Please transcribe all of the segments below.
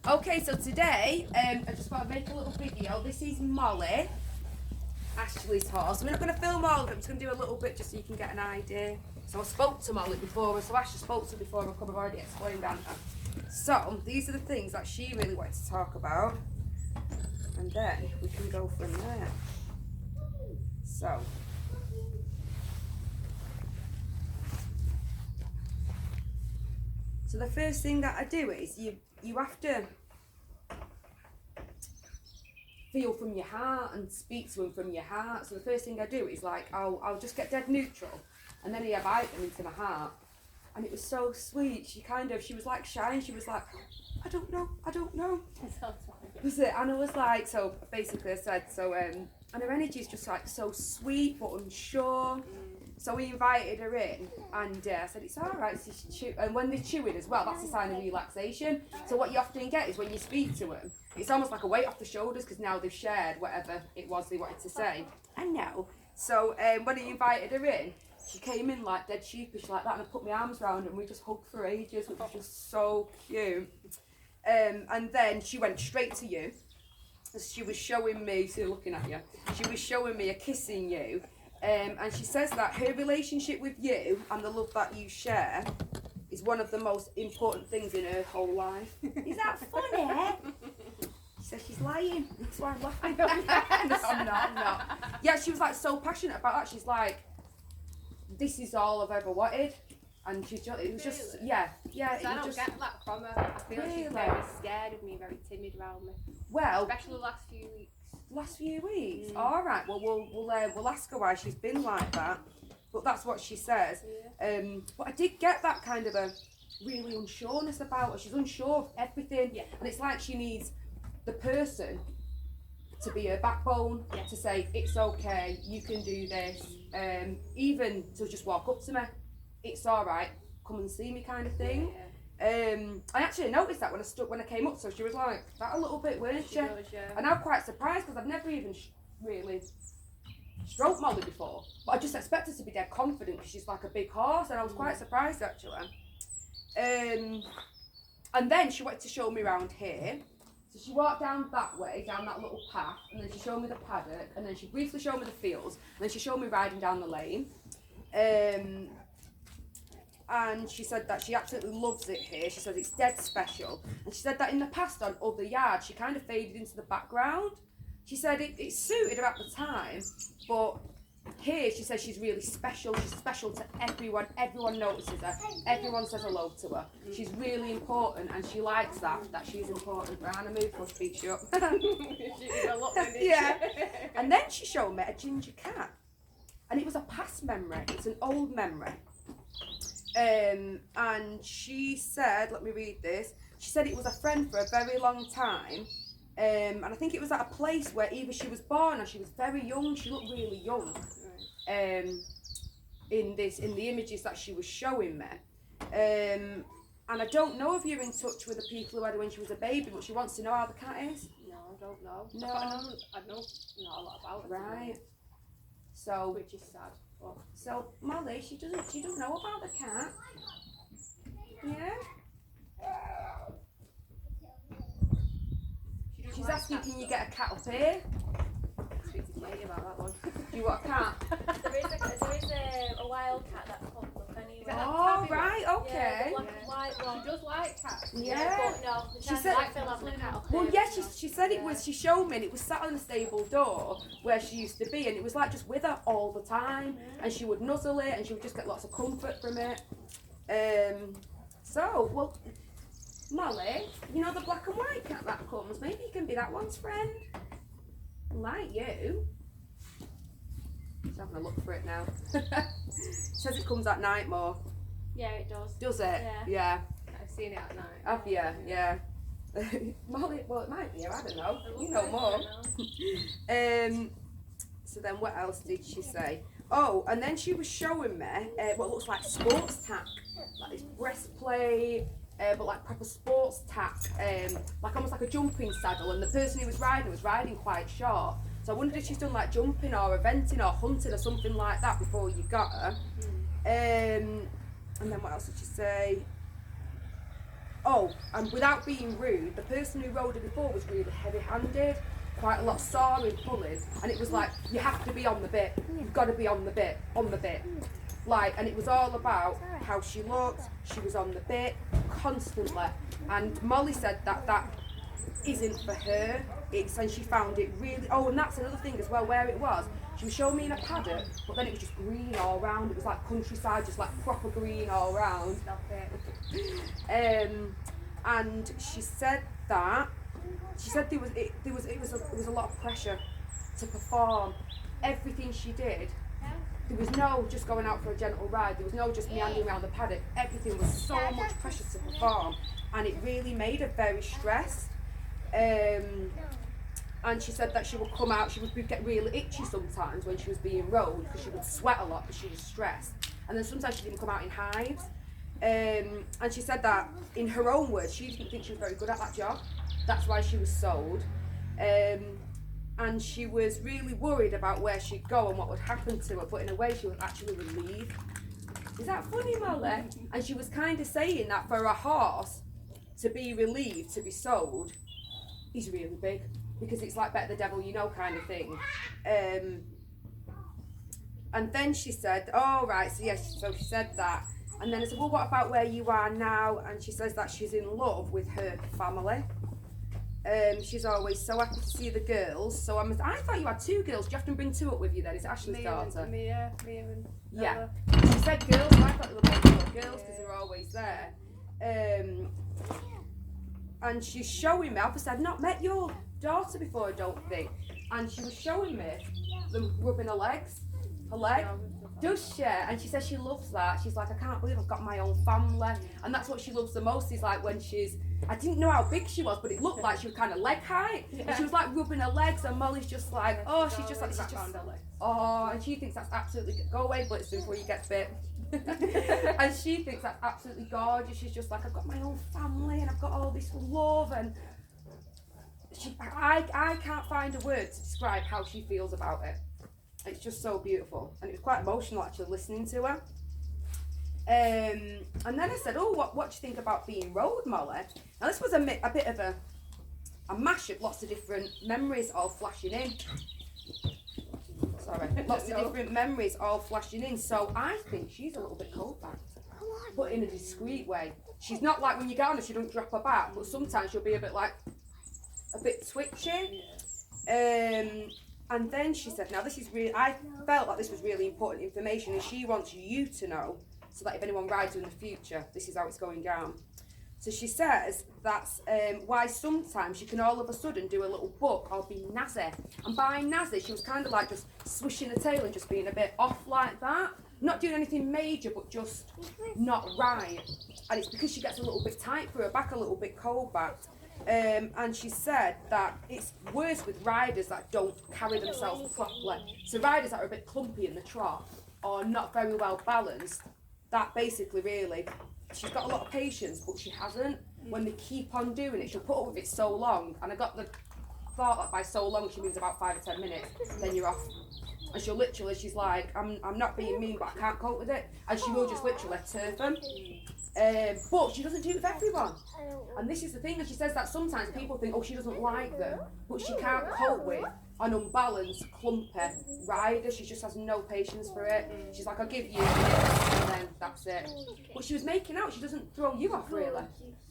Okay, so today, I just want to make a little video. This is Molly, Ashley's horse. We're not going to film all of it, I'm just going to do a little bit just so you can get an idea. So I spoke to Molly before, so Ashley spoke to her before, I've already explained that. So, these are the things that she really wanted to talk about. And then we can go from there. So the first thing that I do is you have to feel from your heart and speak to them from your heart. So the first thing I do is like I'll just get dead neutral, and then I invite them into my heart. And it was so sweet. She was like shy, and she was like, I don't know. Was it? And I was like, so basically I said, and her energy is just like so sweet but unsure. So we invited her in, and I said it's all right. So and when they're chewing as well, that's a sign of relaxation. So what you often get is when you speak to them, it's almost like a weight off the shoulders because now they've shared whatever it was they wanted to say. I know. So when I invited her in, she came in like dead sheepish like that, and I put my arms around her and we just hugged for ages, which was just so cute. And then she went straight to you. She was showing me, so looking at you, she was showing me a kissing you. And she says that her relationship with you and the love that you share is one of the most important things in her whole life. Is that funny? She says she's lying. That's why I'm laughing. No, I'm not. Yeah, she was like so passionate about that. She's like, this is all I've ever wanted. And she's just, it was just, yeah. I don't get that from her. I feel like she's very scared of me, very timid around me. Well, especially the last few weeks. Last few weeks. All right. Well, we'll ask her why she's been like that. But that's what she says. Yeah. But I did get that kind of a really unsureness about her. She's unsure of everything. Yeah. And it's like she needs the person to be her backbone, to say it's okay, you can do this. Even to just walk up to me, it's all right, come and see me, kind of thing. Yeah. I actually noticed that when I came up, so she was like that a little bit, weren't she? Was, yeah. And I'm quite surprised because I've never even really stroked Molly before, but I just expected to be dead confident because she's like a big horse, and I was quite surprised actually. And then she wanted to show me around here, so she walked down that way, down that little path, and then she showed me the paddock, and then she briefly showed me the fields, and then she showed me riding down the lane. And she said that she absolutely loves it here. She said it's dead special. And she said that in the past on other yards, she kind of faded into the background. She said it suited her at the time, but here she says she's really special. She's special to everyone. Everyone notices her. Everyone says hello to her. She's really important, and she likes that she's important. Rana, move her speak up. Yeah. And then she showed me a ginger cat. And it was a past memory. It's an old memory. And she said, let me read this. She said it was a friend for a very long time. And I think it was at a place where either she was born or she was very young. She looked really young. In the images that she was showing me. And I don't know if you're in touch with the people who had her when she was a baby, but she wants to know how the cat is. No, I don't know. No. I know not a lot about it. Right. So, which is sad. But. So Molly, she doesn't know about the cat. Yeah. She's asking, can you get a cat up here? Speak to Katie about that one. Do you want a cat? There is a wild cat that's called Look anyway. Oh, right, okay. Yeah, the black and white one. She does like cats. Yeah. But no, she said, like Phil having a cat up well, here, yeah, she said it was, she showed me, and it was sat on the stable door where she used to be, and it was like just with her all the time, and she would nuzzle it, and she would just get lots of comfort from it. So, well, Molly, you know the black and white cat that comes, maybe you can be that one's friend. Like you. She's having a look for it now. Says it comes at night more. Yeah, it does. Does it? Yeah. I've seen it at night. Have you? Yeah. Molly, well, it might be, I don't know. You know more. So then what else did she say? Oh, and then she was showing me what looks like sports tack. Like this breastplate, but like proper sports tack. Like almost like a jumping saddle. And the person who was riding quite short. So I wondered if she's done like jumping or eventing or hunting or something like that before you got her. And then what else did she say? Oh, and without being rude, the person who rode her before was really heavy-handed, quite a lot of sawing, pulling, and it was like, you have to be on the bit, you've got to be on the bit, Like, and it was all about how she looked, she was on the bit, constantly. And Molly said that isn't for her, and she found it really, oh, and that's another thing as well, where it was. She was showing me in a paddock, but then it was just green all round. It was like countryside, just like proper green all round. Stop it. And she said there was a lot of pressure to perform everything she did. There was no just going out for a gentle ride. There was no just meandering around the paddock. Everything was so much pressure to perform, and it really made her very stressed. And she said that she would come out, she would get really itchy sometimes when she was being rode because she would sweat a lot because she was stressed. And then sometimes she didn't come out in hives. And she said that, in her own words, she didn't think she was very good at that job. That's why she was sold. And she was really worried about where she'd go and what would happen to her, but in a way she was actually relieved. Is that funny, Molly? And she was kind of saying that for a horse to be relieved, to be sold, is really big. Because it's like bet the devil you know kind of thing. And then she said, oh right, so yes, so she said that. And then I said, well, what about where you are now? And she says that she's in love with her family. She's always so happy to see the girls. So I thought you had 2 girls. Do you have to bring 2 up with you then? Is it Ashley's daughter? Mia and Yeah. Ella. She said girls, so I thought they were both little girls because they were always there. And she's showing me, obviously I've not met your daughter before, I don't think. And she was showing me them rubbing her legs. Her leg. Does she? And she says she loves that. She's like, I can't believe I've got my own family. And that's what she loves the most, is like when I didn't know how big she was, but it looked like she was kind of leg height. Yeah. And she was like rubbing her legs, and Molly's just like, oh, she's just like, this is just, oh, and she thinks that's absolutely, go away Blitzen before you get bit. And she thinks that's absolutely gorgeous. She's just like, I've got my own family and I've got all this love, and I can't find a word to describe how she feels about it. It's just so beautiful, and it was quite emotional actually listening to her. And then I said, oh, what do you think about being rode, Molly? Now this was a bit of a mash of lots of different memories all flashing in. Sorry, lots of different memories all flashing in. So I think she's a little bit cold-backed, but in a discreet way. She's not like when you get on her, she don't drop her back, but sometimes she'll be a bit twitchy. And then she said, now this is really, I felt like this was really important information, and she wants you to know, so that if anyone rides her in the future, this is how it's going down. So she says that's why sometimes she can all of a sudden do a little buck or be nazi. And by nazi, she was kind of like just swishing her tail and just being a bit off like that. Not doing anything major, but just not right. And it's because she gets a little bit tight for her back, a little bit cold-backed. And she said that it's worse with riders that don't carry themselves properly. So riders that are a bit clumpy in the trot or not very well balanced, that basically really, she's got a lot of patience, but she hasn't. When they keep on doing it, she'll put up with it so long, and I got the thought that by so long she means about 5 or 10 minutes, then you're off. And she'll literally, she's like, I'm not being mean, but I can't cope with it. And she will just literally turf them. But she doesn't do it with everyone. And this is the thing, and she says that sometimes people think, oh, she doesn't like them, but she can't cope with an unbalanced, clumpy rider. She just has no patience for it. She's like, I'll give you this, and then that's it. But she was making out, she doesn't throw you off, really.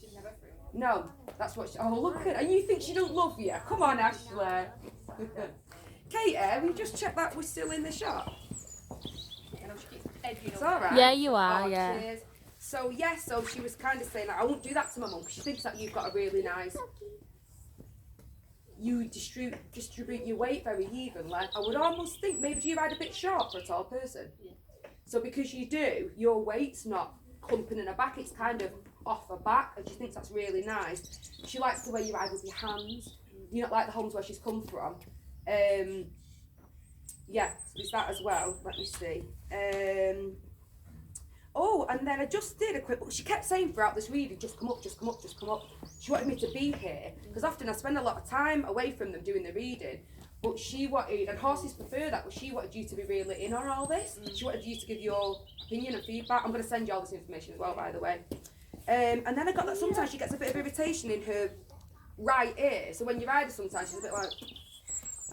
She's never free. No, that's what she, oh, look at, and you think she don't love you? Come on, Ashley. Katie, we just check that we're still in the shop. It's alright. Yeah, you are, Oh, yeah. Cheers. So, yeah, so she was kind of saying, like, I won't do that to my mum because she thinks that you've got a really nice, you distribute your weight very evenly. I would almost think, maybe do you ride a bit short for a tall person? Yeah. So because you do, your weight's not clumping in her back, it's kind of off her back, and she thinks that's really nice. She likes the way you ride with your hands. You know, like the homes where she's come from. Yeah, so there's that as well. Let me see. Oh, and then I just did a quick, she kept saying throughout this reading, just come up, just come up, just come up. She wanted me to be here, because often I spend a lot of time away from them doing the reading, but she wanted, and horses prefer that, but she wanted you to be really in on all this. She wanted you to give your opinion and feedback. I'm going to send you all this information as well, by the way. And then I got that sometimes she gets a bit of irritation in her right ear. So when you ride her sometimes she's a bit like,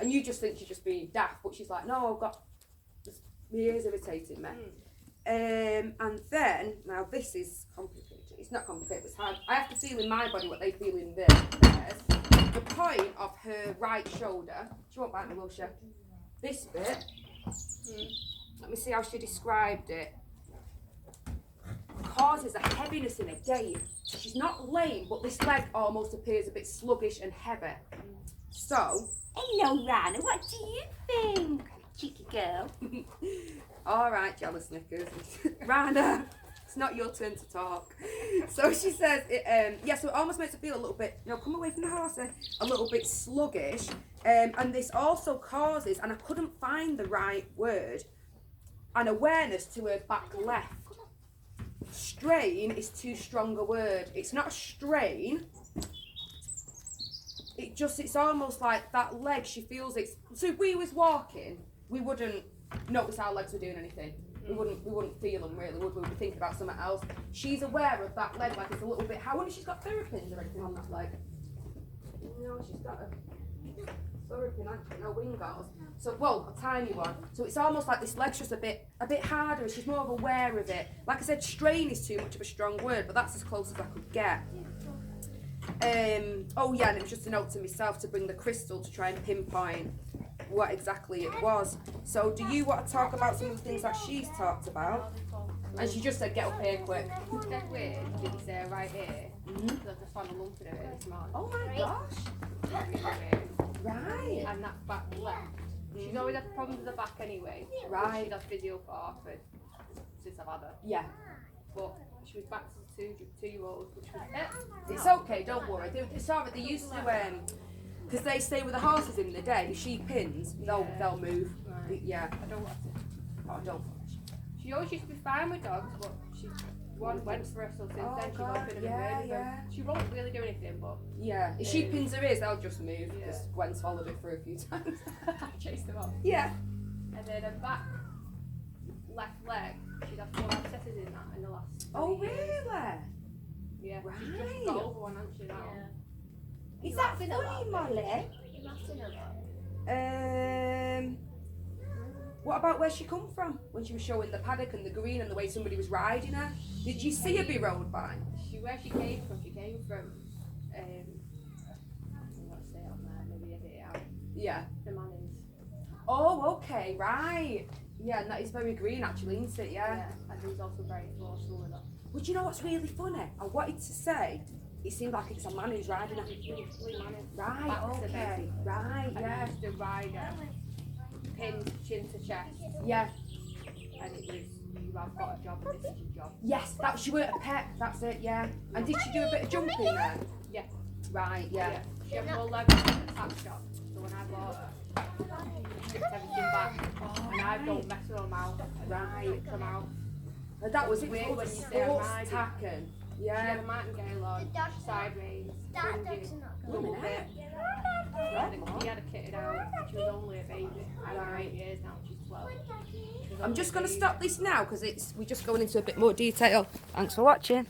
and you just think she's just being daft, but she's like, no, I've got, my ear's irritating me. And then, now this is complicated. It's not complicated, it's hard. I have to feel in my body what they feel in theirs. The point of her right shoulder, she won't bite me, will she? This bit, let me see how she described it, causes a heaviness in her gait. She's not lame, but this leg almost appears a bit sluggish and heavy. So, Hello, Rana. What do you think, cheeky girl? all right, jealous knickers. Rana, it's not your turn to talk. So she says, so it almost makes her feel a little bit, come away from the horse, a little bit sluggish. And this also causes, and I couldn't find the right word, an awareness to her back left. Strain is too strong a word. It's not a strain. It's almost like that leg, she feels it. So if we was walking, we wouldn't notice our legs were doing anything. We wouldn't feel them really, would we? We'd be thinking about something else. She's aware of that leg, like it's a little bit, I wonder if she's got therapins or anything on that leg. No, she's got a therapin, actually, no wingers. So, well, a tiny one. So it's almost like this leg's just a bit harder, she's more aware of it. Like I said, strain is too much of a strong word, but that's as close as I could get. Oh yeah, and it was just a note to myself to bring the crystal to try and pinpoint what exactly it was. So do you want to talk about some of the things that she's talked about? And she just said, get up here quick. It's dead weird, did you say right here? Because I just found a lump in her ear this morning. Oh my gosh. Really weird. Right. And that back left. She's always had problems with the back anyway. Right. She's had physio since I've had her. Yeah. But she was back to the two-year-old, which was it. It's okay, don't worry. They used to, because they stay with the horses in the day, if she pins, they'll move. Right. Yeah. I don't want to. Oh, don't. She always used to be fine with dogs, but she went for her, so since then she's got a bit of a bird with them. She won't really do anything, but Yeah, if she pins her ears, they'll just move, Yeah. because Gwen swallowed it for a few times. I chased them off. Yeah. And then her back left leg, she'd had 4 abscesses in that in the last 3 Oh, years. really? Yeah. She's Right. just got over one, hasn't she, now? Is that funny, Molly? What about where she come from? When she was showing the paddock and the green and the way somebody was riding her? Did you see her be rode by? Where she came from, I'm not say it on there, maybe edit it out. Yeah. The Mannings. Oh, okay, right. Yeah, and that is very green actually, isn't it? Yeah. And he was also very forceful with her. But you know what's really funny? I wanted to say, it seemed like it's a man who's riding her. Right, okay. Right, yeah. And he used to ride her, pinned chin to chest, Yeah. and it was, you have got a job and this is your job. Yes, she were a pet, that's it, yeah. And did she do a bit of jumping then? Yeah. Right, yeah. She had full legs at the tack shop, so when I bought her, she stripped everything back, and I don't mess with them out. Right. Stripped them out. And that was it, Weird when when you you say say sports riding. tacken. She Yeah. had a martingale on, side reins, fringing, double bit. He had a kitted out, she was only a baby. I had her 8 years now, she's 12. She was I'm only just a going to baby. stop this now because we're just going into a bit more detail. Thanks for watching.